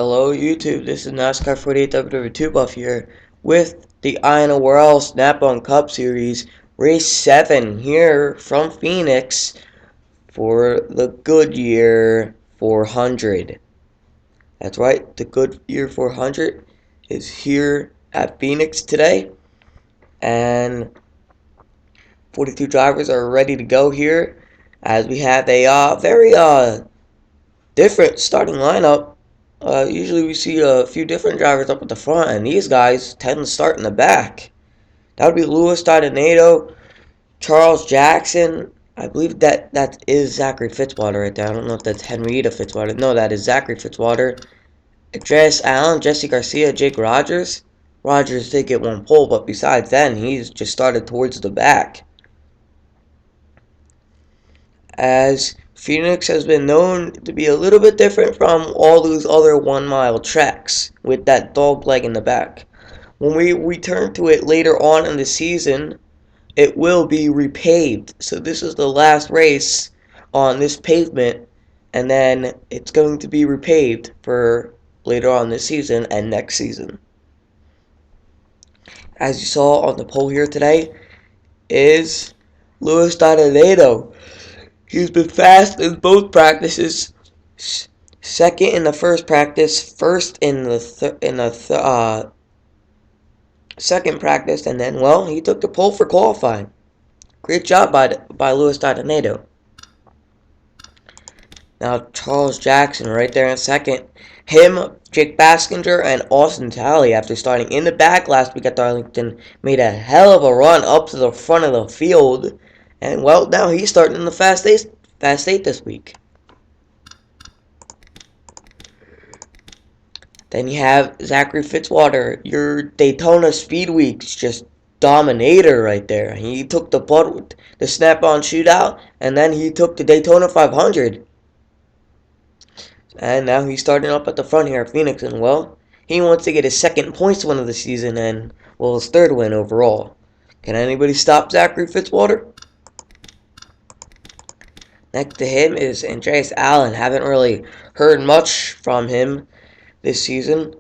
Hello YouTube, this is NASCAR 48 WW2 Buff here with the INORL Snap-on Cup Series Race 7 here from Phoenix for the Goodyear 400. That's right, the Goodyear 400 is here at Phoenix today, and 42 drivers are ready to go here as we have a very different starting lineup. Usually we see a few different drivers up at the front, and these guys tend to start in the back. That would be Louis Donato, Charles Jackson. I believe that is Zachary Fitzwater right there. I don't know if that's Henrietta Fitzwater. No, that is Zachary Fitzwater. Andreas Allen, Jesse Garcia, Jake Rogers. Rogers did get one pole, but besides then, he's just started towards the back. As Phoenix has been known to be a little bit different from all those other 1 mile tracks with that dog leg in the back. When we return to it later on in the season, it will be repaved. So this is the last race on this pavement, and then it's going to be repaved for later on this season and next season. As you saw on the pole here today is Louis Donato. He's been fast in both practices. Second in the first practice, first in the second practice, and then, well, he took the pole for qualifying. Great job by Louis Donato. Now Charles Jackson right there in second. Him, Jake Baskinger, and Austin Talley, after starting in the back last week at Darlington, made a hell of a run up to the front of the field. And, well, now he's starting in the Fast 8 this week. Then you have Zachary Fitzwater, your Daytona Speed Week's just dominator right there. He took the snap-on shootout, and then he took the Daytona 500. And now he's starting up at the front here at Phoenix, and, well, he wants to get his second points win of the season and, well, his third win overall. Can anybody stop Zachary Fitzwater? Next to him is Andreas Allen. Haven't really heard much from him this season.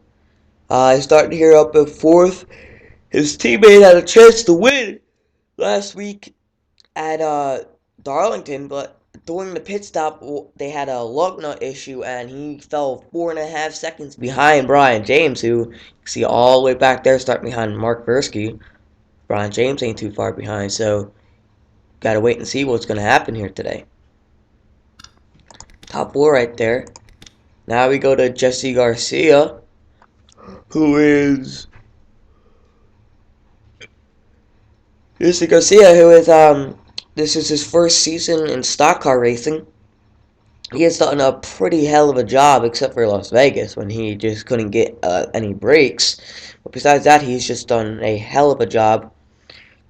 He's starting here up at fourth. His teammate had a chance to win last week at Darlington, but during the pit stop, they had a lug nut issue, and he fell 4.5 seconds behind Brian James, who you see all the way back there, starting behind Mark Versky. Brian James ain't too far behind, so gotta wait and see what's gonna happen here today. Top 4 right there. Now we go to Jesse Garcia, who is this is his first season in stock car racing. He has done a pretty hell of a job, except for Las Vegas when he just couldn't get any breaks. But besides that, he's just done a hell of a job.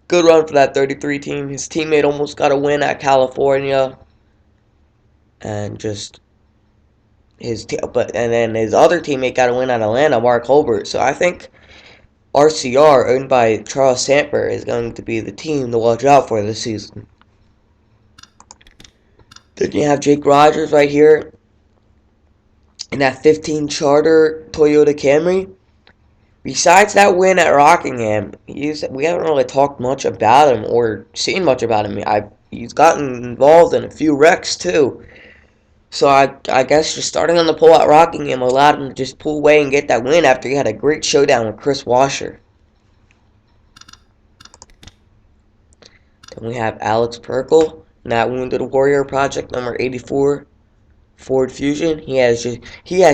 Good run for that 33 team. His teammate almost got a win at California, and just then his other teammate got a win at Atlanta, Mark Holbert. So I think RCR, owned by Charles Samper, is going to be the team to watch out for this season. Then you have Jake Rogers right here in that 15 Charter Toyota Camry. Besides that win at Rockingham, we haven't really talked much about him or seen much about him. He's gotten involved in a few wrecks too. So I guess just starting on the pole at Rockingham allowed him to just pull away and get that win after he had a great showdown with Chris Washer. Then we have Alex Perkle in that Wounded Warrior Project number 84 Ford Fusion. He has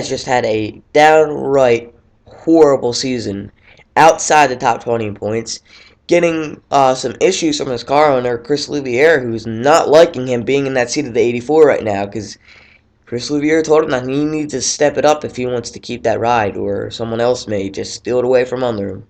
just had a downright horrible season outside the top 20 points, getting some issues from his car owner, Chris Louvier, who's not liking him being in that seat of the 84 right now, because Chris Louvier told him that he needs to step it up if he wants to keep that ride, or someone else may just steal it away from under him.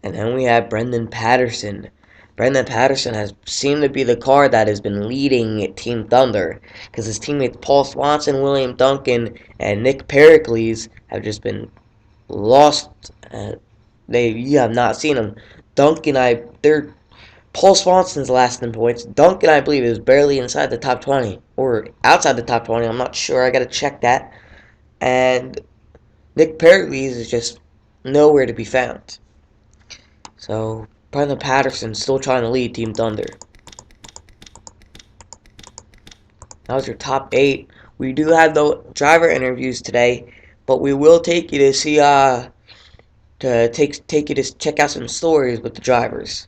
And then we have Brendan Patterson. Brendan Patterson has seemed to be the car that has been leading Team Thunder, because his teammates Paul Swanson, William Duncan, and Nick Pericles have just been lost. You have not seen them. Paul Swanson's last in points. Duncan, I believe, is barely inside the top 20. Or outside the top 20. I'm not sure. I gotta check that. and Nick Pericles is just nowhere to be found. So, Brendan Patterson's still trying to lead Team Thunder. That was your top 8. We do have the driver interviews today, but we will take you to see take you to check out some stories with the drivers.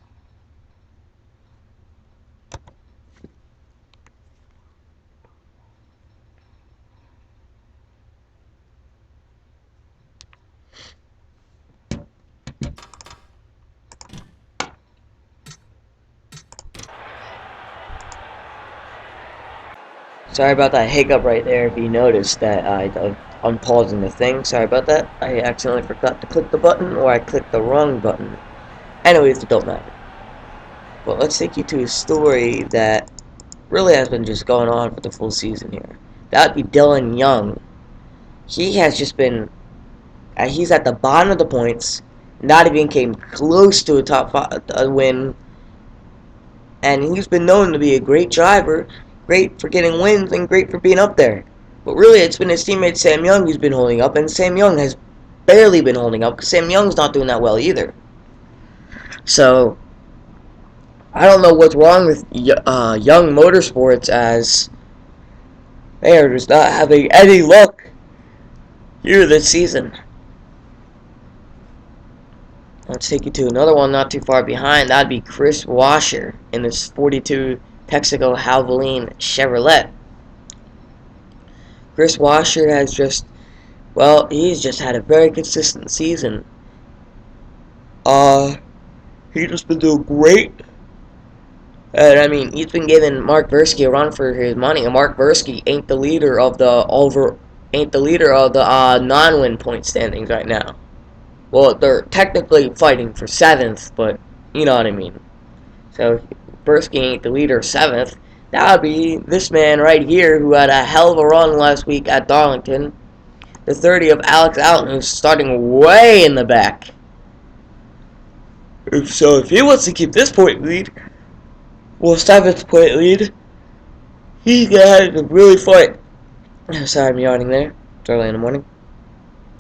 Sorry about that hiccup right there. If you noticed that I'm unpausing the thing, sorry about that. I accidentally forgot to click the button, or I clicked the wrong button. Anyways, it don't matter. But let's take you to a story that really has been just going on for the full season here. That would be Dylan Young. He has just been, he's at the bottom of the points, not even came close to a top 5 win, and he's been known to be a great driver, great for getting wins, and great for being up there. But really, it's been his teammate Sam Young who's been holding up, and Sam Young has barely been holding up, because Sam Young's not doing that well either. So, I don't know what's wrong with Young Motorsports, as they are just not having any luck here this season. Let's take you to another one not too far behind. That'd be Chris Washer in this 42 Texaco Havoline Chevrolet. Chris Washer has just, well, he's just had a very consistent season. He's just been doing great. And I mean, he's been giving Mark Versky a run for his money, and Mark Versky ain't the leader of the non-win point standings right now. Well, they're technically fighting for 7th, but you know what I mean. So, Versky ain't the leader of 7th. That would be this man right here, who had a hell of a run last week at Darlington. The 30 of Alex Allen, who's starting way in the back. So, if he wants to keep this point lead, well, 7th point lead, he's going to have to really fight. Sorry, I'm yawning there. It's early in the morning.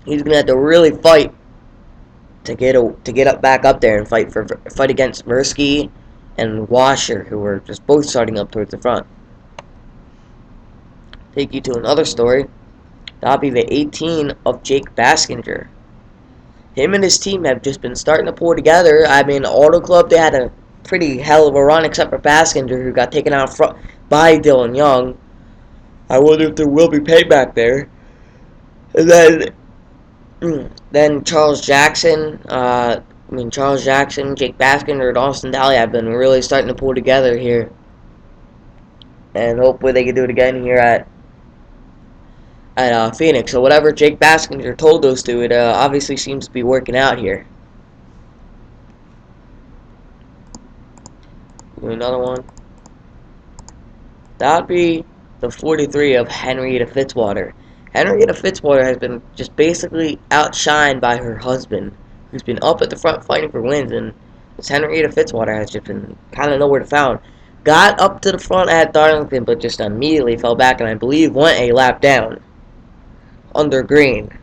He's going to have to really fight to get up back up there and fight against Versky and Washer, who were just both starting up towards the front. Take you to another story. That'll be the 18 of Jake Baskinger. Him and his team have just been starting to pull together. I mean, Auto Club, they had a pretty hell of a run, except for Baskinger, who got taken out front by Dylan Young. I wonder if there will be payback there. And then Charles Jackson, Jake Baskinger, and Austin Daly have been really starting to pull together here. And hopefully they can do it again here at Phoenix. So whatever Jake Baskinger told those two, it obviously seems to be working out here. Another one. That would be the 43 of Henrietta Fitzwater. Henrietta Fitzwater has been just basically outshined by her husband, who's been up at the front fighting for wins, and this Henrietta Fitzwater has just been kind of nowhere to found. Got up to the front at Darlington, but just immediately fell back, and I believe went a lap down under green.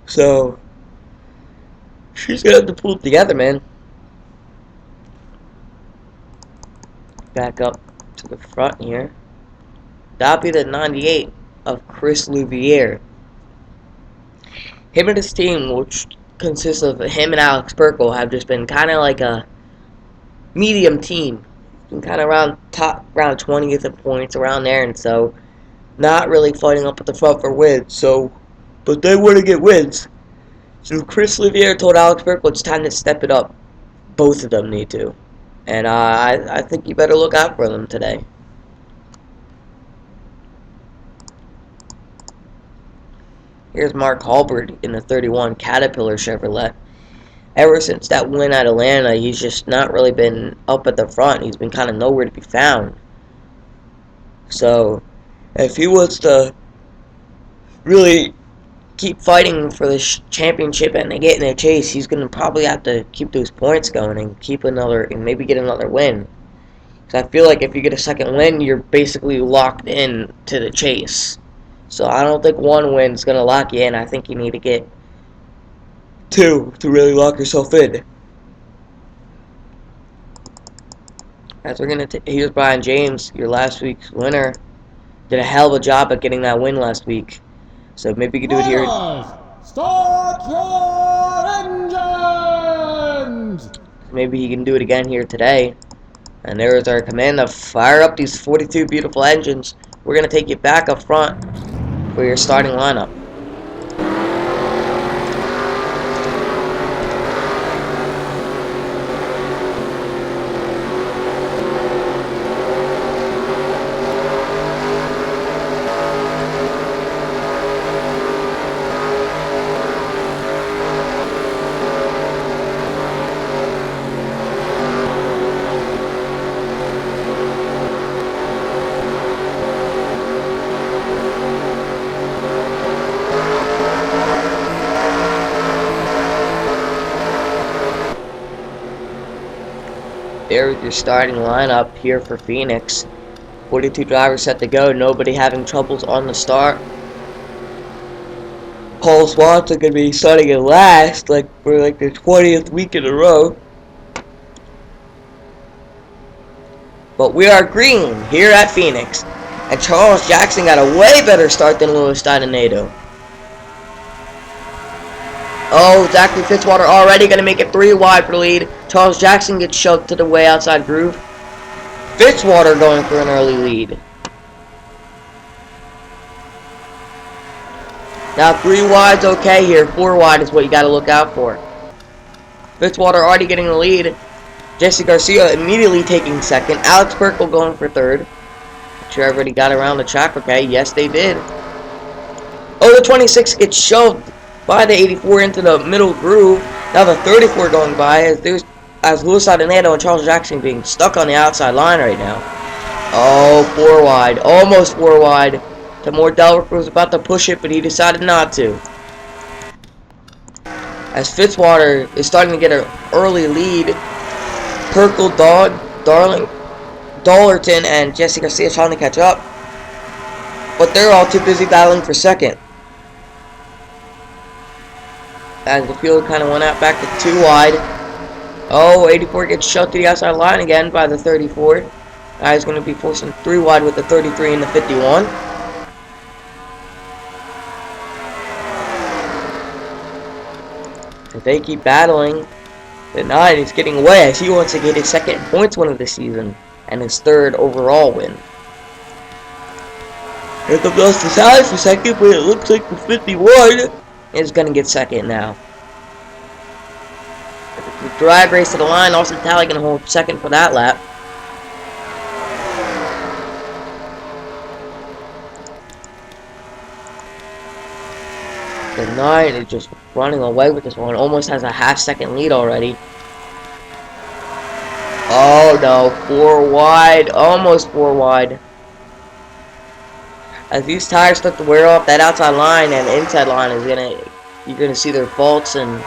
So, she's going to have to pull it together, man. Back up to the front here. That'll be the 98 of Chris Louvier. Him and his team, which consists of him and Alex Perkle, have just been kind of like a medium team. Been kind of around 20th in points, around there, and so not really fighting up at the front for wins. So, but they want to get wins. So Chris Louvier told Alex Perkle it's time to step it up. Both of them need to. And I think you better look out for them today. Here's Mark Halbert in the 31 Caterpillar Chevrolet. Ever since that win at Atlanta, he's just not really been up at the front. He's been kind of nowhere to be found. So, if he wants to really keep fighting for the championship and get in a chase, he's going to probably have to keep those points going and maybe get another win. Because I feel like if you get a second win, you're basically locked in to the chase. So I don't think one win is going to lock you in. I think you need to get two to really lock yourself in. As we're going to here's Brian James, your last week's winner. Did a hell of a job at getting that win last week. So maybe you can do it here. Start your engines! Maybe he can do it again here today. And there is our command to fire up these 42 beautiful engines. We're going to take you back up front for your starting lineup. There's your starting lineup here for Phoenix. 42 drivers set to go, nobody having troubles on the start. Paul Swanson going to be starting in last, for the 20th week in a row. But we are green here at Phoenix. And Charles Jackson got a way better start than Louis Dinonato. Oh, Zachary Fitzwater already going to make it 3 wide for the lead. Charles Jackson gets shoved to the way outside groove. Fitzwater going for an early lead. Now 3 wide's okay here. 4 wide is what you got to look out for. Fitzwater already getting the lead. Jesse Garcia immediately taking second. Alex Perkle going for third. Make sure everybody got around the track okay. Yes, they did. Oh, the 26 gets shoved by the 84 into the middle groove. Now the 34 going by as Louis Dinonato and Charles Jackson being stuck on the outside line right now. Oh, 4 wide. Almost 4 wide. Tamor Delrick was about to push it, but he decided not to. As Fitzwater is starting to get an early lead, Perkle, Dollerton, and Jesse Garcia trying to catch up. But they're all too busy battling for second. As the field kind of went out back to 2 wide. Oh, 84 gets shoved to the outside line again by the 34. Guy's going to be forcing 3 wide with the 33 and the 51. If they keep battling, the 9 is getting away as he wants to get his second points win of the season and his 3rd overall win. Here comes Austin Talley for second, but it looks like the 51 is going to get second now. The drag race to the line, Austin Talley going to hold second for that lap. The 9 is just running away with this one. Almost has a half-second lead already. Oh no, 4 wide. Almost 4 wide. As these tires start to wear off, that outside line and inside line is you're gonna see their faults and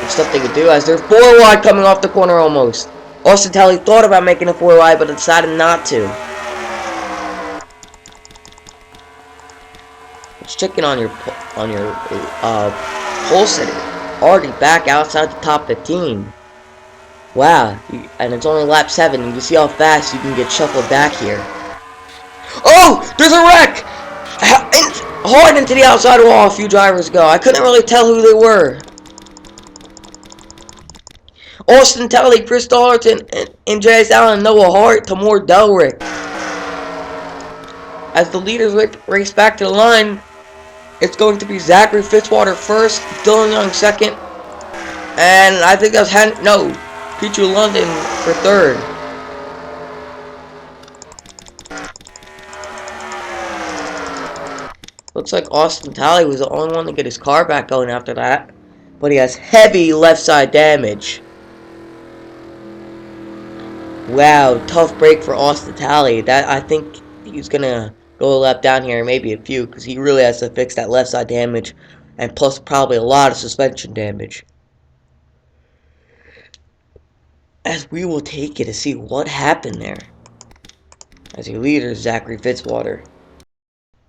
stuff they could do. As they're 4 wide coming off the corner almost. Austin Talley thought about making a 4 wide, but decided not to. Let's check in on your pole setting. Already back outside the top 15. Wow, and it's only lap 7. You can see how fast you can get shuffled back here. Oh, there's a wreck! Hard into the outside wall a few drivers ago. I couldn't really tell who they were. Austin Talley, Chris Dollerton, and J.S. Allen, Noah Hart, Tamor Delrick. As the leaders race back to the line, it's going to be Zachary Fitzwater first, Dylan Young second, and I think that's Peter London for third. Looks like Austin Talley was the only one to get his car back going after that, but he has heavy left side damage. Wow, tough break for Austin Talley. I think he's gonna go a lap down here, maybe a few, because he really has to fix that left side damage, and plus probably a lot of suspension damage. As we will take it to see what happened there. As your leader, Zachary Fitzwater.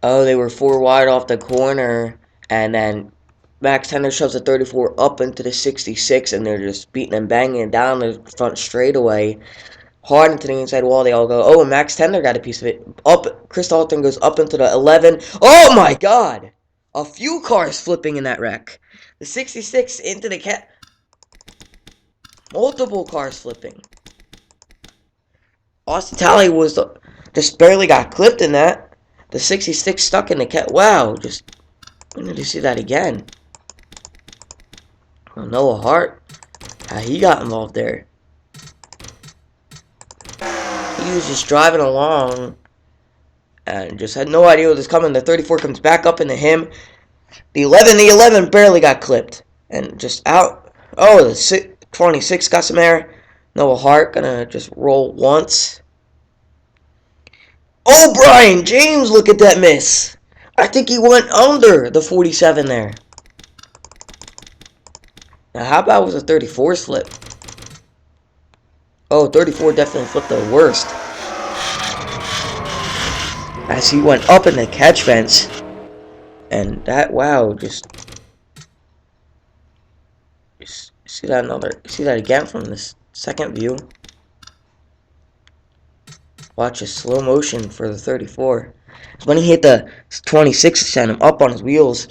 Oh, they were 4 wide off the corner, and then Max Tender shoves the 34 up into the 66, and they're just beating and banging it down the front straightaway. Hard into the inside wall. They all go, oh, and Max Tender got a piece of it. Up, Chris Dalton goes up into the 11. Oh my God! A few cars flipping in that wreck. The 66 into the cat. Multiple cars flipping. Austin Talley was just barely got clipped in that. The 66 stuck in the cat. Wow, just we need to see that again. Well, Noah Hart, how he got involved there. He was just driving along and just had no idea what was coming. The 34 comes back up into him. The 11 barely got clipped and just out. Oh, the 26 got some air. Noah Hart gonna just roll once. Oh, Brian James, look at that miss. I think he went under the 47 there. Now, how about was a 34's flip? Oh, 34 definitely flipped the worst. As he went up in the catch fence. And that, wow, just see that again from this second view. Watch a slow motion for the 34. When he hit the 26, sent him up on his wheels,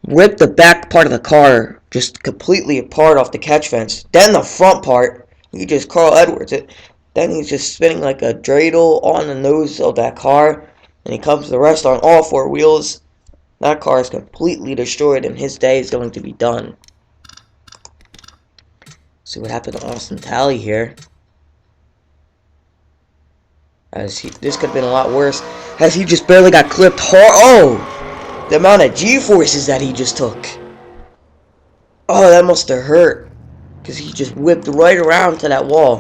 ripped the back part of the car just completely apart off the catch fence. Then the front part, he just Carl Edwards it. Then he's just spinning like a dreidel on the nose of that car. And he comes to the rest on all 4 wheels. That car is completely destroyed and his day is going to be done. See what happened to Austin Talley here. This could have been a lot worse. As he just barely got clipped hard. Oh! The amount of G-forces that he just took. Oh, that must have hurt. Because he just whipped right around to that wall.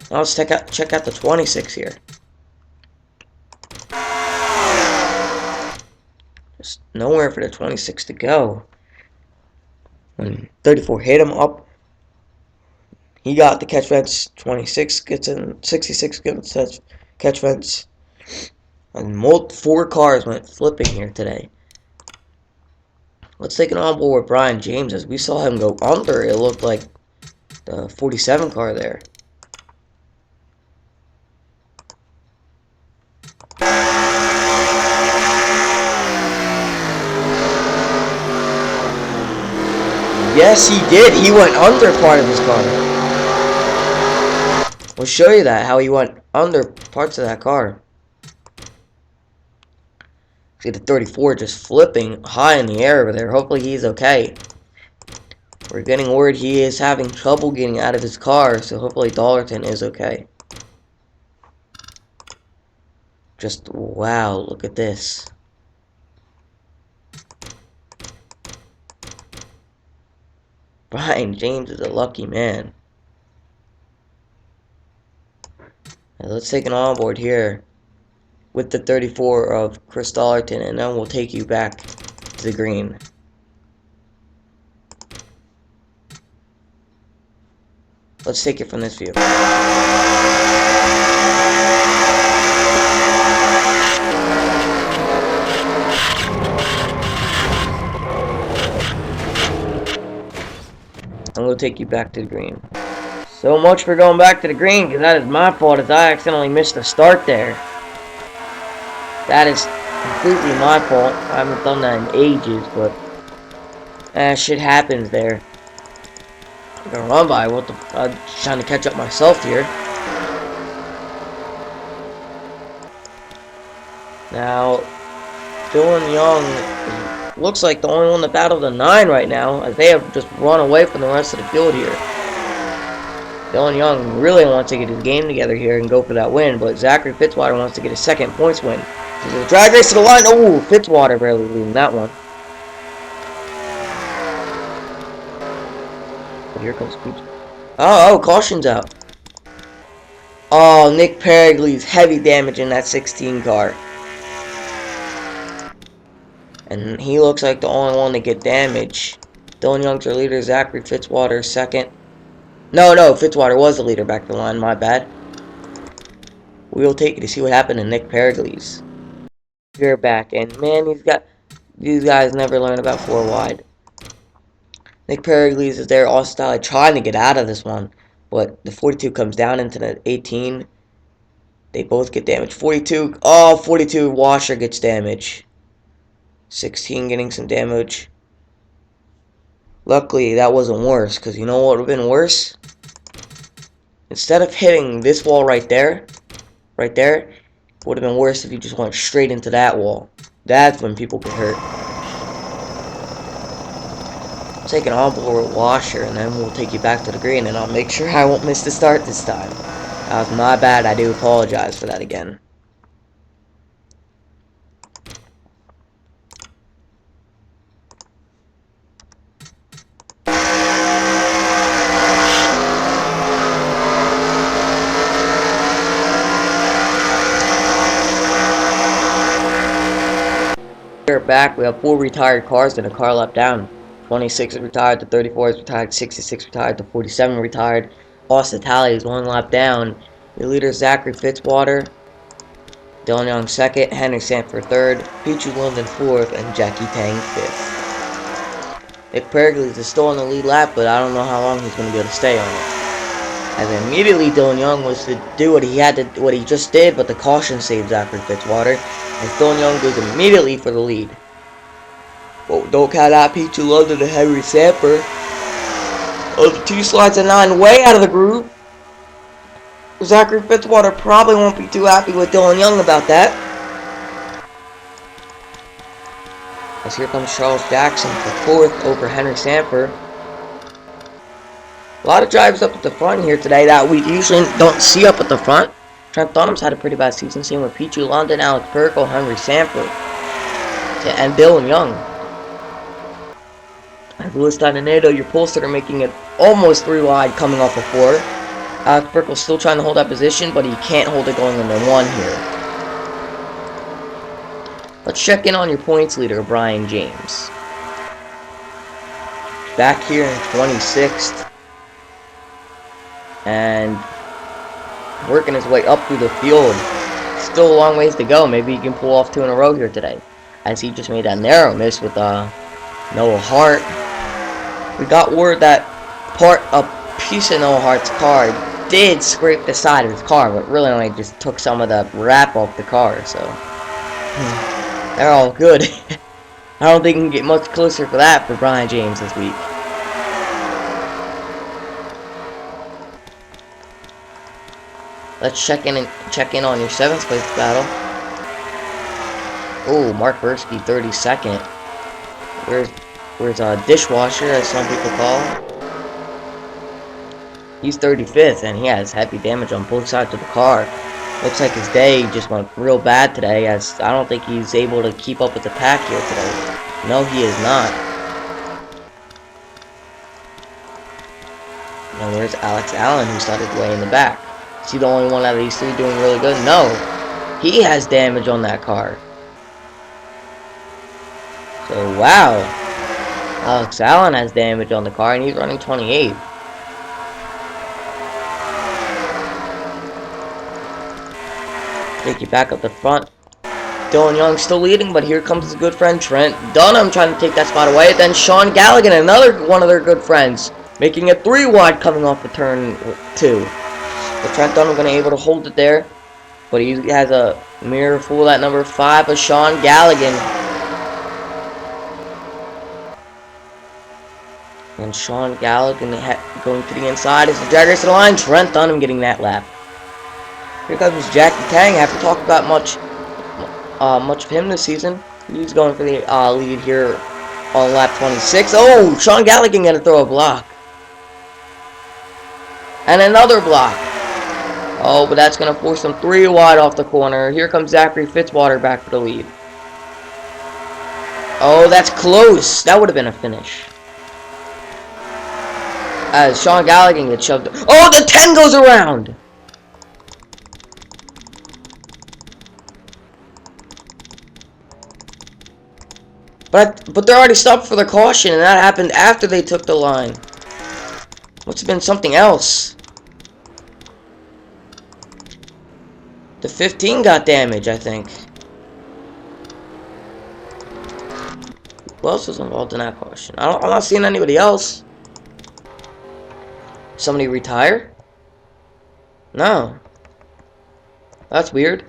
Now let's check out the 26 here. Just nowhere for the 26 to go. When 34 hit him up, he got the catch fence. 26 gets in. 66 gets catch fence. And 4 cars went flipping here today. Let's take it on board with Brian James. As we saw him go under, it looked like the 47 car there. Yes, he did. He went under part of his car. We'll show you that, how he went under parts of that car. See the 34 just flipping high in the air over there. Hopefully he's okay. We're getting word he is having trouble getting out of his car, so hopefully Dollarton is okay. Just, wow, look at this. Brian James is a lucky man. Now let's take an onboard here with the 34 of Chris Dollarton, and then we'll take you back to the green. Let's take it from this view. And we'll take you back to the green. So much for going back to the green, because that is my fault as I accidentally missed the start there. That is completely my fault. I haven't done that in ages, but shit happens there. I'm gonna run by. I'm trying to catch up myself here. Now, Dylan Young looks like the only one that battled a 9 right now, as they have just run away from the rest of the field here. Dylan Young really wants to get his game together here and go for that win, but Zachary Fitzwater wants to get a second points win. There's a drag race to the line. Oh, Fitzwater barely leading that one. Here comes Coops. Oh, caution's out. Oh, Nick Perigley's heavy damage in that 16 car. And he looks like the only one to get damage. Dylan Young's our leader. Zachary Fitzwater second. No, Fitzwater was the leader back to the line. My bad. We'll take you to see what happened to Nick Perigley's. We're back, and man, these guys never learn about 4 wide. Nick Perigles is there, Austin trying to get out of this one, but the 42 comes down into the 18. They both get damaged. 42, oh, 42 Washer gets damage. 16 getting some damage. Luckily, that wasn't worse, because you know what would have been worse? Instead of hitting this wall right there, it would have been worse if you just went straight into that wall. That's when people get hurt. Take an on-board Washer, and then we'll take you back to the green, and I'll make sure I won't miss the start this time. That was my bad. I do apologize for that again. We're back. We have 4 retired cars and a car lap down. 26 is retired, the 34 is retired, 66 retired, the 47 retired. Austin Talley is 1 lap down. Your leader Zachary Fitzwater, Dylan Young 2nd, Henry Sanford 3rd, Pichu London 4th, and Jackie Tang 5th. Nick Perigles is still on the lead lap, but I don't know how long he's going to be able to stay on it. As immediately Dylan Young was to do what he just did, but the caution saved Zachary Fitzwater, as Dylan Young goes immediately for the lead. Oh, don't count out Pichu London and Henry Sanford. Oh, the 2 slides of 9 way out of the groove. Zachary Fitzwater probably won't be too happy with Dylan Young about that. As here comes Charles Jackson for 4th over Henry Sanford. A lot of drives up at the front here today that we usually don't see up at the front. Trent Dunham's had a pretty bad season, same with Pichu London, Alex Perkle, Henry Sanford, and Dylan Young. As Louis Donato, your pole sitter, making it almost 3 wide coming off of 4. Alex Perkle's still trying to hold that position, but he can't hold it going into 1 here. Let's check in on your points leader, Brian James. Back here in 26th. And working his way up through the field. Still a long ways to go. Maybe he can pull off 2 in a row here today, as he just made that narrow miss with Noah Hart. We got word that a piece of Noah Hart's car did scrape the side of his car, but really only just took some of the wrap off the car, so they're all good. I don't think he can get much closer for that for Brian James this week. Let's check in on your 7th place battle. Oh, Mark Bursky, 32nd. Where's a dishwasher, as some people call him? He's 35th, and he has heavy damage on both sides of the car. Looks like his day just went real bad today, as I don't think he's able to keep up with the pack here today. No, he is not. Now where's Alex Allen, who started way in the back? Is he the only one out of these 3 doing really good? No. He has damage on that car. So, wow. Alex Allen has damage on the car, and he's running 28th. Take you back up the front. Dylan Young still leading, but here comes his good friend Trent Dunham trying to take that spot away. Then Sean Galligan, another one of their good friends, making it 3 wide coming off of turn 2. But Trent Dunham going to be able to hold it there. But he has a mirror full at number 5 of Sean Galligan. And Sean Galligan going to the inside as the drag race to the line. Trent Dunham getting that lap. Here comes Jackie Tang. I haven't talked about much of him this season. He's going for the lead here on lap 26. Oh, Sean Galligan going to throw a block. And another block. Oh, but that's going to force him 3 wide off the corner. Here comes Zachary Fitzwater back for the lead. Oh, that's close. That would have been a finish. As Sean Galligan gets shoved. Oh, the 10 goes around. But they're already stopped for the caution, and that happened after they took the line. Must have been something else. The 15 got damage, I think. else was involved in that caution? I'm not seeing anybody else. Somebody retire? No. That's weird.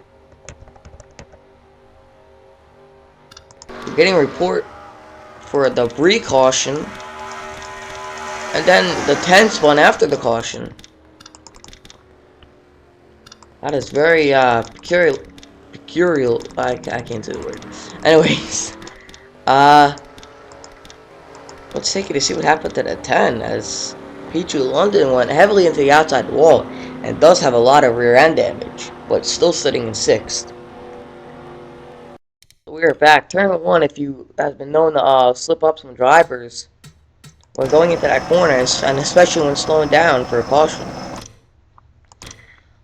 We're getting a report for the pre-caution. And then the 10th one after the caution. That is very, peculiar. I can't say the word. Anyways. Let's take it to see what happened to the 10, as Pichu London went heavily into the outside wall and does have a lot of rear end damage, but still sitting in 6th. We are back. Tournament 1, if you have been known to slip up some drivers when going into that corner, and especially when slowing down for a caution.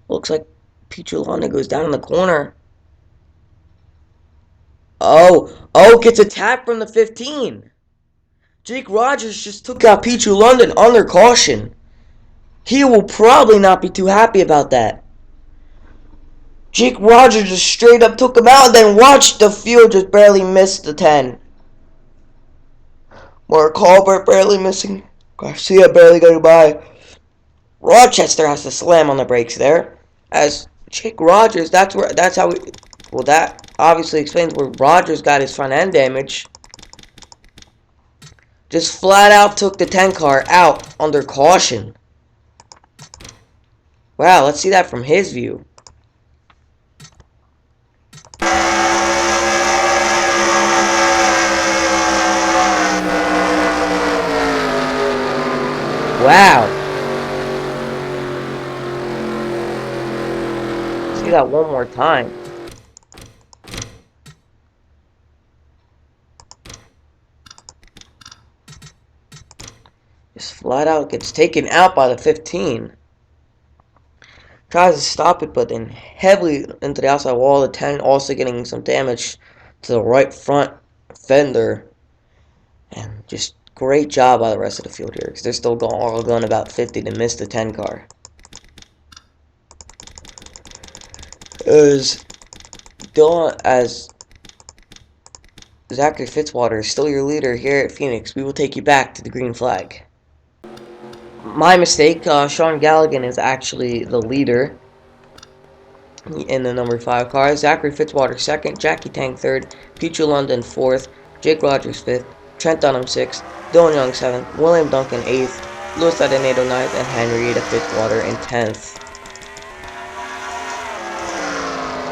Looks like Pichu London goes down in the corner. Oh, gets a tap from the 15. Jake Rogers just took out Pichu London under caution. He will probably not be too happy about that. Jake Rogers just straight up took him out and then watched the field just barely miss the 10. Mark Colbert barely missing. Garcia barely getting by. Rochester has to slam on the brakes there. As Jake Rogers, that obviously explains where Rogers got his front end damage. Just flat out took the 10 car out under caution. Wow, let's see that from his view. Wow. See that one more time. Just flat out gets taken out by the 15. Tries to stop it, but then heavily into the outside wall. The 10 also getting some damage to the right front fender. And just great job by the rest of the field here, because they're still all going about 50 to miss the 10 car. As Zachary Fitzwater is still your leader here at Phoenix, we will take you back to the green flag. My mistake, Sean Galligan is actually the leader in the number 5 car. Zachary Fitzwater 2nd, Jackie Tang 3rd, Pichu London 4th, Jake Rogers 5th, Trent Dunham 6th, Dylan Young 7th, William Duncan 8th, Louis Adenato 9th, and Henrietta Fitzwater in 10th.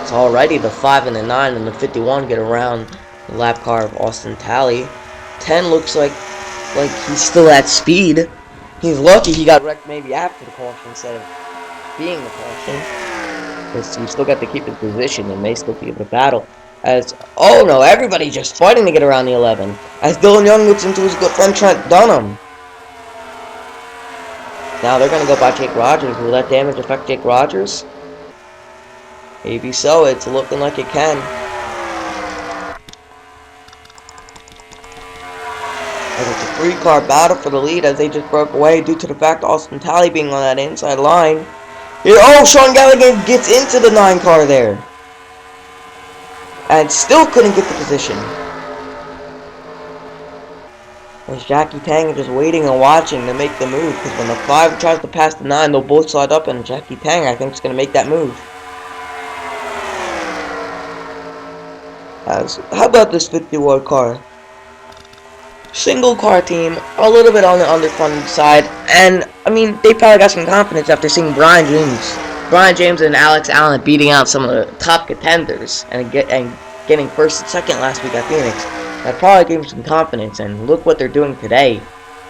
So already the 5 and the 9 and the 51 get around the lap car of Austin Talley. 10 looks like he's still at speed. He's lucky he got wrecked maybe after the caution instead of being the caution, because he still got to keep his position and may still be able to battle. Oh no, everybody just fighting to get around the 11. As Dylan Young looks into his good friend Trent Dunham. Now they're going to go by Jake Rogers. Will that damage affect Jake Rogers? Maybe so. It's looking like it can. As it's a 3-car battle for the lead, as they just broke away due to the fact Austin Talley being on that inside line. Here, Sean Gallagher gets into the 9 car there. And still couldn't get the position. As Jackie Tang is just waiting and watching to make the move. Because when the 5 tries to pass the 9, they'll both slide up. And Jackie Tang, I think, is going to make that move. How about this 51 car? Single car team, a little bit on the underfunded side, and I mean they probably got some confidence after seeing Brian James and Alex Allen beating out some of the top contenders and getting 1st and 2nd last week at Phoenix. That probably gave them some confidence, and look what they're doing today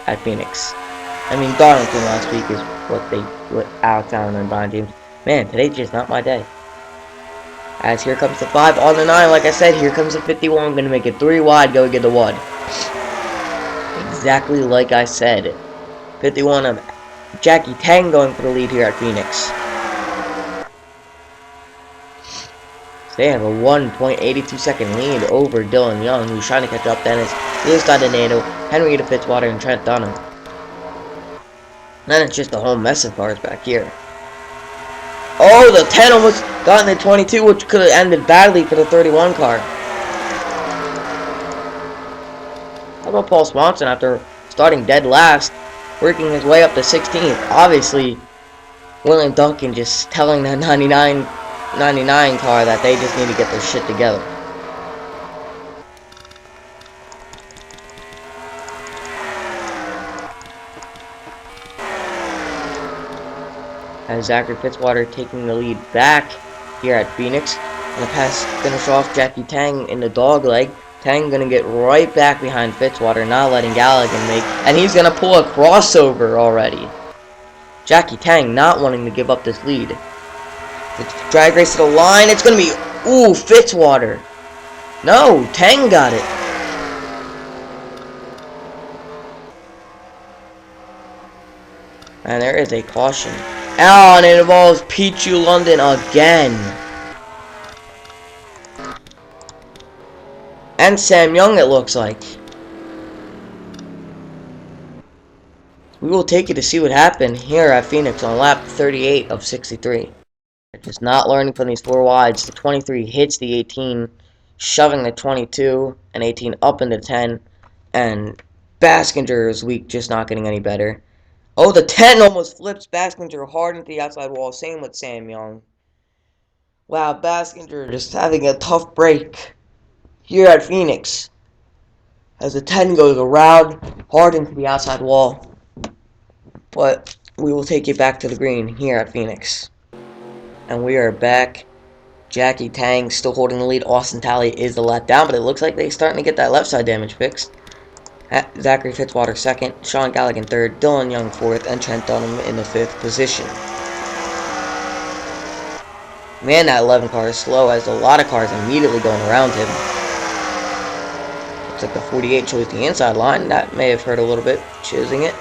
at Phoenix. I mean Darlington last week is what Alex Allen and Brian James. Man, today's just not my day. As here comes the 5 on the 9, like I said, here comes the 51. I'm gonna make it 3 wide, go get the 1. Exactly like I said. 51 of Jackie Tang going for the lead here at Phoenix. So they have a 1.82 second lead over Dylan Young, who's trying to catch up. Then it's Louis Adenato, Henrietta Fitzwater, and Trent Dunham. Then it's just a whole mess of cars back here. Oh, the 10 almost got in the 22, which could have ended badly for the 31 car. How about Paul Swanson after starting dead last, working his way up to 16th? Obviously, William Duncan just telling that 99 car that they just need to get their shit together. As Zachary Fitzwater taking the lead back here at Phoenix. Gonna finish off Jackie Tang in the dog leg. Tang gonna get right back behind Fitzwater, not letting Galligan make, and he's gonna pull a crossover already. Jackie Tang not wanting to give up this lead. The drag race to the line, it's gonna be, ooh, Fitzwater. No, Tang got it. And there is a caution. Oh, and it involves Pichu London again. And Sam Young, it looks like. We will take you to see what happened here at Phoenix on lap 38 of 63. Just not learning from these four wides. The 23 hits the 18, shoving the 22 and 18 up into 10. And Baskinger is weak, just not getting any better. Oh, the 10 almost flips Baskinger hard into the outside wall. Same with Sam Young. Wow, Baskinger just having a tough break here at Phoenix. As the 10 goes around hard into the outside wall. But we will take you back to the green here at Phoenix. And we are back. Jackie Tang still holding the lead. Austin Talley is the lap down, but it looks like they're starting to get that left side damage fixed. Zachary Fitzwater second, Sean Galligan third, Dylan Young fourth, and Trent Dunham in the fifth position. Man, that 11 car is slow, as a lot of cars immediately going around him. Looks like the 48 chose the inside line. That may have hurt a little bit, choosing it.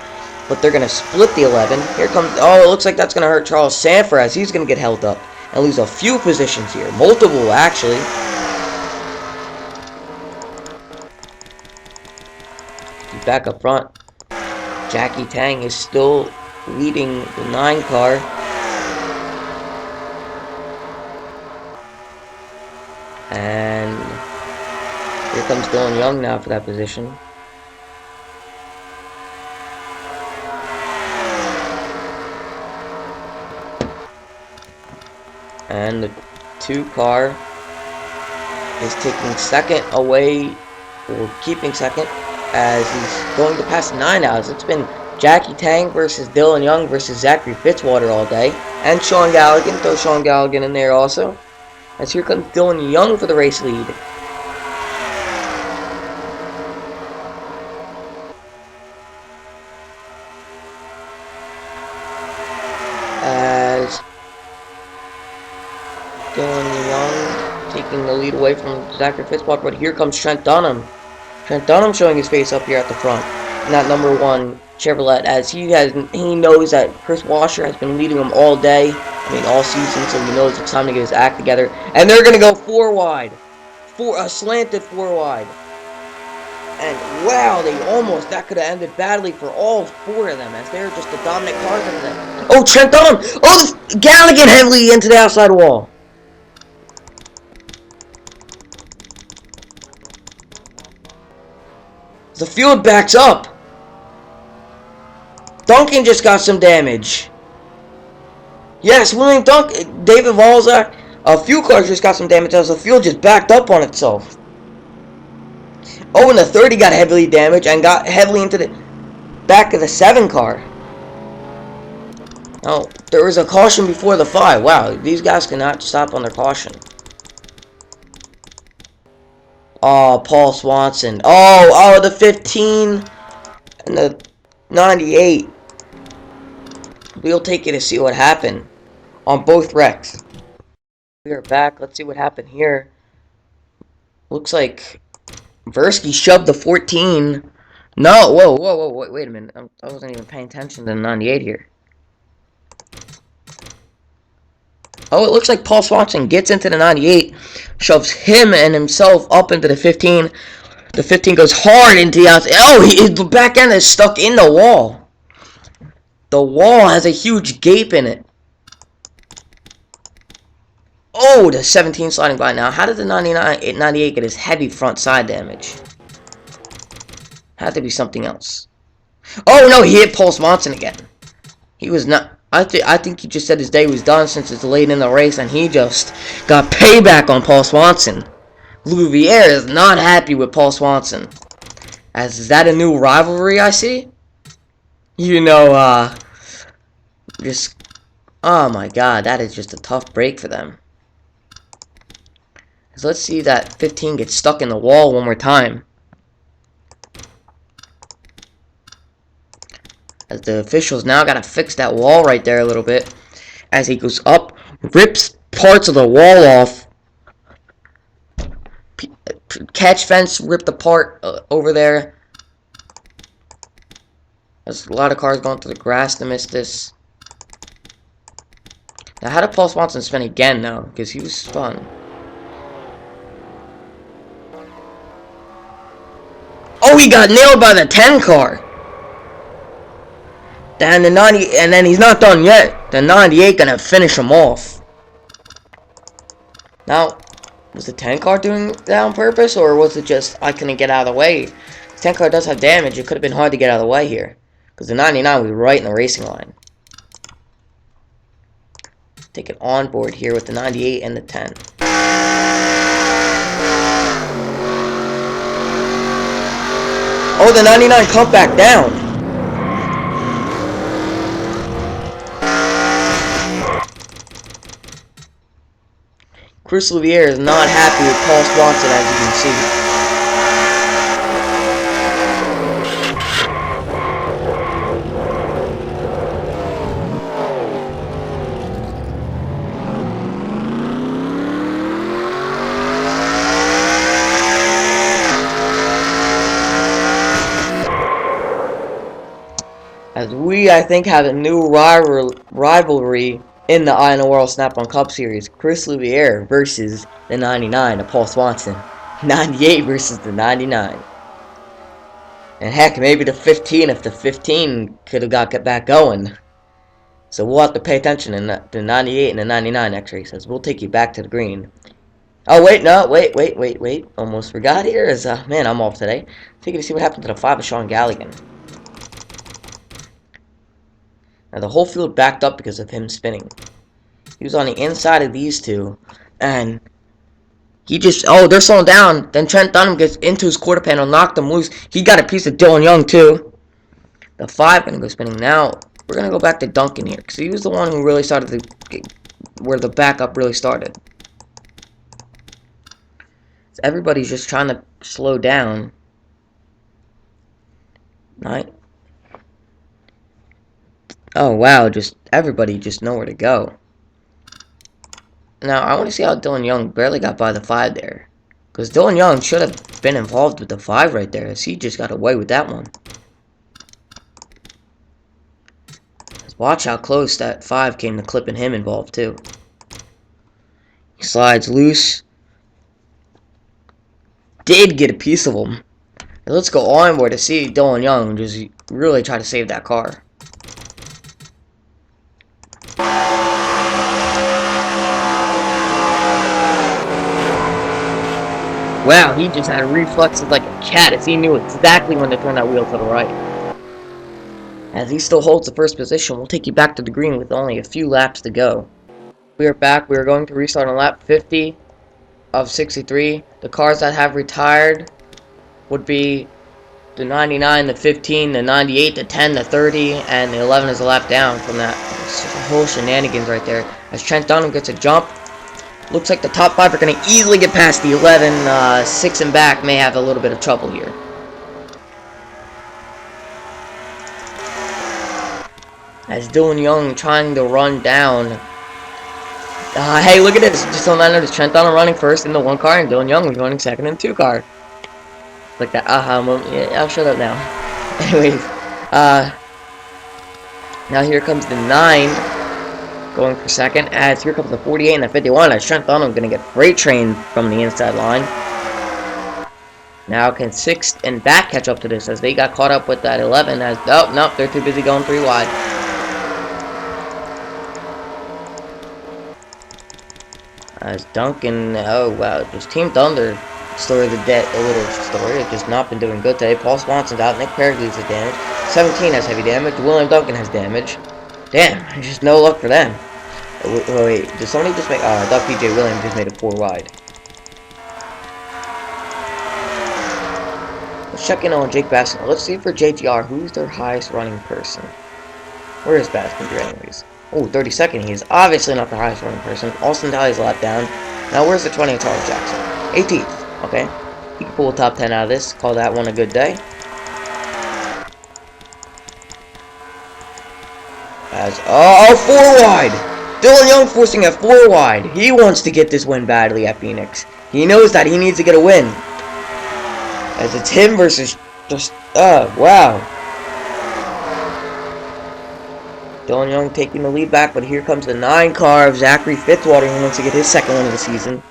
But they're going to split the 11. Here comes, oh, it looks like that's going to hurt Charles Sanford, as he's going to get held up and lose a few positions here. Multiple, actually. Back up front. Jackie Tang is still leading the 9 car. And here comes Dylan Young now for that position. And the 2 car is taking second away, or keeping second, as he's going to pass 9 hours. It's been Jackie Tang versus Dylan Young versus Zachary Fitzwater all day. And Sean Galligan, throw Sean Galligan in there also. As here comes Dylan Young for the race lead. As Dylan Young taking the lead away from Zachary Fitzwater, but here comes Trent Dunham. Trent Dunham showing his face up here at the front in that number 1 Chevrolet, as he knows that Chris Washer has been leading him all day, all season, so he knows it's time to get his act together. And they're going to go 4 wide. A slanted 4 wide. And wow, that could have ended badly for all 4 of them, as they're just the dominant cars of them. Oh, Trent Dunham! Oh, Galligan heavily into the outside wall. The field backs up. Duncan just got some damage. Yes, William Duncan, David Valzak, a few cars just got some damage as the field just backed up on itself. Oh, and the 30 got heavily damaged and got heavily into the back of the 7 car. Oh, there was a caution before the 5. Wow, these guys cannot stop on their caution. Oh, Paul Swanson. Oh, the 15 and the 98. We'll take you to see what happened on both wrecks. We are back. Let's see what happened here. Looks like Versky shoved the 14. No, whoa, wait a minute. I wasn't even paying attention to the 98 here. Oh, it looks like Paul Swanson gets into the 98, shoves him and himself up into the 15. The 15 goes hard into the outside. Oh, the back end is stuck in the wall. The wall has a huge gape in it. Oh, the 17 sliding by now. How did the 98 get his heavy front side damage? Had to be something else. Oh no, he hit Paul Swanson again. He was not. I think he just said his day was done since it's late in the race, and he just got payback on Paul Swanson. Louvier is not happy with Paul Swanson. As is that a new rivalry I see? You know, just oh my god, that is just a tough break for them. So let's see that 15 gets stuck in the wall one more time. As the officials now gotta fix that wall right there a little bit. As he goes up, rips parts of the wall off. Catch fence ripped apart over there. There's a lot of cars going through the grass to miss this. Now, how did Paul Swanson spin again, though? Because he was spun. Oh, he got nailed by the 10 car. Then the 90, and then he's not done yet. The 98 gonna finish him off. Now, was the 10 car doing that on purpose, or was it just I couldn't get out of the way? The 10 car does have damage. It could have been hard to get out of the way here, because the 99 was right in the racing line. Take it on board here with the 98 and the 10. Oh, the 99 cut back down. Chris Louvier is not happy with Paul Swanson, as you can see. As we, I think, have a new rivalry in the INORL Snap-on Cup Series. Chris Louvier versus the 99 of Paul Swanson. 98 versus the 99. And heck, maybe the 15 if the 15 could have got back going. So we'll have to pay attention in the 98 and the 99 next race, as we'll take you back to the green. Oh, wait, no, wait. Almost forgot here. Man, I'm off today. Taking to see what happened to the 5 of Sean Galligan. Now, the whole field backed up because of him spinning. He was on the inside of these two, and he just, oh, they're slowing down. Then Trent Dunham gets into his quarter panel, knocked him loose. He got a piece of Dylan Young, too. The 5 going to go spinning. Now, we're going to go back to Duncan here, because he was the one who really started where the backup really started. So everybody's just trying to slow down. Right? Oh, wow, just everybody just nowhere to go. Now, I want to see how Dylan Young barely got by the 5 there. Because Dylan Young should have been involved with the 5 right there, as he just got away with that one. Just watch how close that 5 came to clipping him involved, too. He slides loose. Did get a piece of him. Now, let's go onboard to see Dylan Young just really try to save that car. Wow, he just had reflexes like a cat, as he knew exactly when to turn that wheel to the right. As he still holds the first position, we'll take you back to the green with only a few laps to go. We are back. We are going to restart on lap 50 of 63. The cars that have retired would be the 99, the 15, the 98, the 10, the 30, and the 11 is a lap down from that. It's just a whole shenanigans right there. As Trent Dunham gets a jump. Looks like the top 5 are going to easily get past the 11. 6 and back may have a little bit of trouble here. As Dylan Young trying to run down. Hey, look at this. Just on that notice, Trent Dunham running first in the 1 car, and Dylan Young was running second in the 2 car. Like that aha moment. Yeah, I'll shut up now. Anyways, now here comes the 9. Going for second, as here comes the 48 and the 51, as Trent Dunham going to get freight trained from the inside line. Now can 6 and back catch up to this, as they got caught up with that 11, as, oh, nope, they're too busy going 3 wide. As Duncan, oh wow, just Team Thunder story of the day, a little story. It's just not been doing good today. Paul Swanson's out. Nick Perigles has damage. 17 has heavy damage. William Duncan has damage. Damn, just no luck for them. Wait, did somebody just make... I thought PJ Williams just made a 4 wide. Let's check in on Jake Bassinger. Let's see for JTR, who's their highest running person. Where is Bassinger anyways? Oh, 32nd. He is obviously not the highest running person. Austin Daly's a lap down. Now, where's the 20 Charles Jackson? 18th. Okay. He can pull a top 10 out of this. Call that one a good day. As 4 wide. Dylan Young forcing a 4 wide. He wants to get this win badly at Phoenix. He knows that he needs to get a win. As it's him versus just wow. Dylan Young taking the lead back, but here comes the 9 car of Zachary Fitzwater. He wants to get his second win of the season.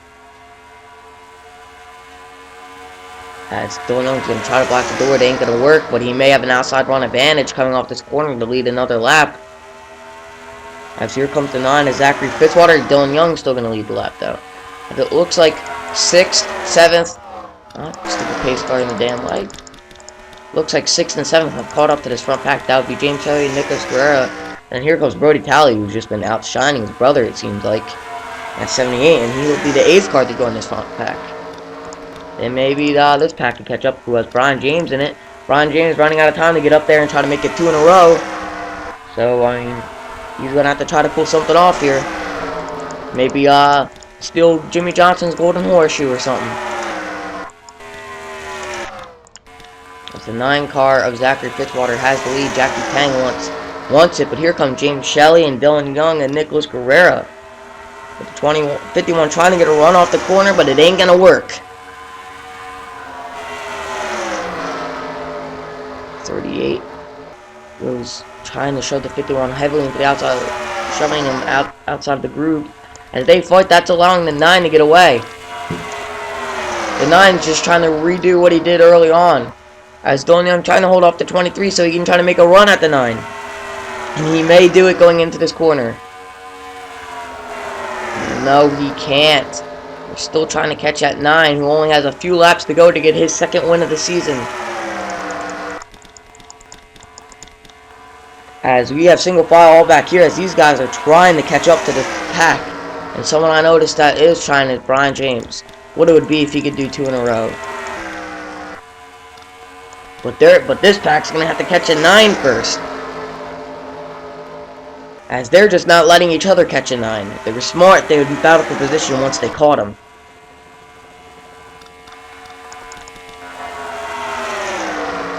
As Dylan Young's going to try to block the door, it ain't going to work, but he may have an outside run advantage coming off this corner to lead another lap. As here comes the 9 of Zachary Fitzwater. Dylan Young's still going to lead the lap, though. As it looks like 6th, 7th. Stupid pace car in the damn light. Looks like 6th and 7th have caught up to this front pack. That would be James Shelley and Nicholas Guerrera. And here comes Brody Talley, who's just been outshining his brother, it seems like, at 78. And he will be the 8th car to join this front pack. Then maybe this pack can catch up, who has Brian James in it. Brian James running out of time to get up there and try to make it 2 in a row. So, I mean, he's going to have to try to pull something off here. Maybe steal Jimmy Johnson's golden horseshoe or something. As the 9 car of Zachary Fitzwater has the lead. Jackie Tang wants it, but here come James Shelley and Dylan Young and Nicholas Guerrera. With the 51 trying to get a run off the corner, but it ain't going to work. 38 was trying to shove the 51 heavily into the outside, shoving him outside the groove. As they fight, that's allowing the 9 to get away. The 9's just trying to redo what he did early on. As Dylan Young trying to hold off the 23 so he can try to make a run at the 9. And he may do it going into this corner. No, he can't. We're still trying to catch that 9, who only has a few laps to go to get his second win of the season. As we have single file all back here, as these guys are trying to catch up to the pack. And someone I noticed that is trying is Brian James. What it would be if he could do 2 in a row. But this pack's going to have to catch a 9 first. As they're just not letting each other catch a 9. If they were smart, they would be battle for position once they caught him.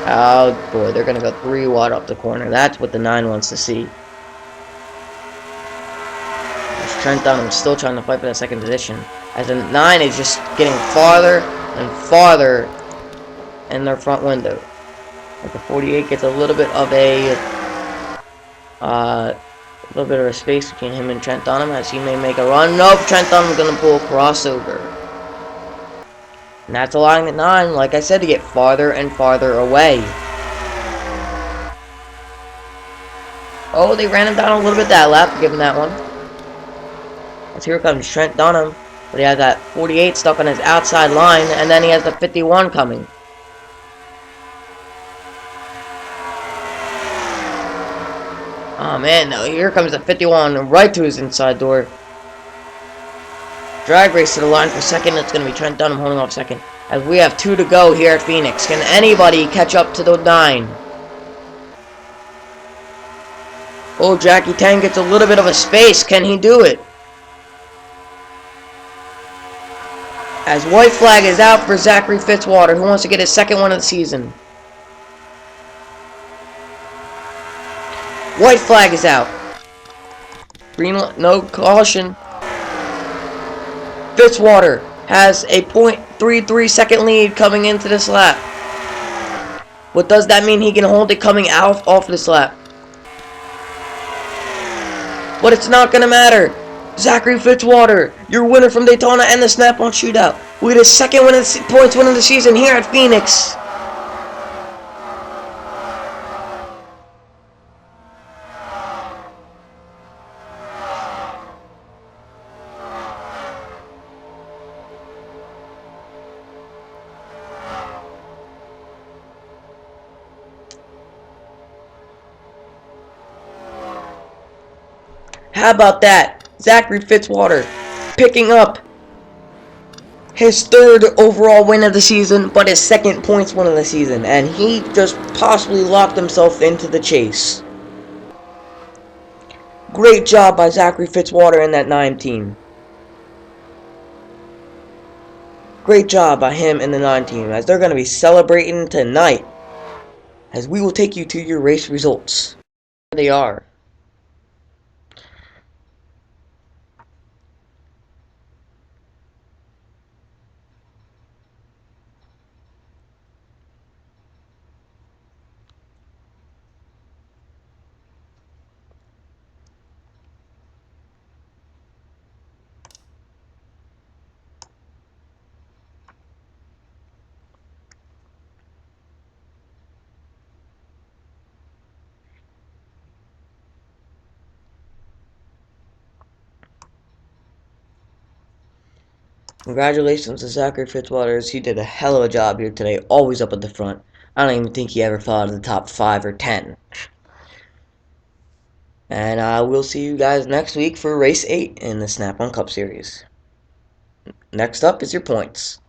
Oh boy, they're going to go 3 wide up the corner. That's what the 9 wants to see. As Trent Dunham's still trying to fight for that second position. As the 9 is just getting farther and farther in their front window. But the 48 gets a little bit of a space between him and Trent Dunham as he may make a run. Nope, Trent Dunham's going to pull a crossover. And that's allowing the 9, like I said, to get farther and farther away. Oh, they ran him down a little bit that lap, give him that one. As here comes Trent Dunham, but he has that 48 stuck on his outside line, and then he has the 51 coming. Oh man, no, here comes the 51 right to his inside door. Drag race to the line for second. It's going to be Trent Dunham holding off second. As we have 2 to go here at Phoenix. Can anybody catch up to the 9? Oh, Jackie Tang gets a little bit of a space. Can he do it? As white flag is out for Zachary Fitzwater, who wants to get his second one of the season. White flag is out. Green, no caution. Fitzwater has a .33 second lead coming into this lap. What does that mean? He can hold it coming out off this lap. But it's not going to matter. Zachary Fitzwater, your winner from Daytona and the Snap-on Shootout. We get his second points win of the season here at Phoenix. How about that? Zachary Fitzwater picking up his third overall win of the season, but his second points win of the season, and he just possibly locked himself into the chase. Great job by Zachary Fitzwater and that 9 team. Great job by him and the 9 team, as they're going to be celebrating tonight, as we will take you to your race results. Here they are. Congratulations to Zachary Fitzwater, as he did a hell of a job here today, always up at the front. I don't even think he ever fell out of the top 5 or 10. And we'll see you guys next week for race 8 in the Snap-on Cup Series. Next up is your points.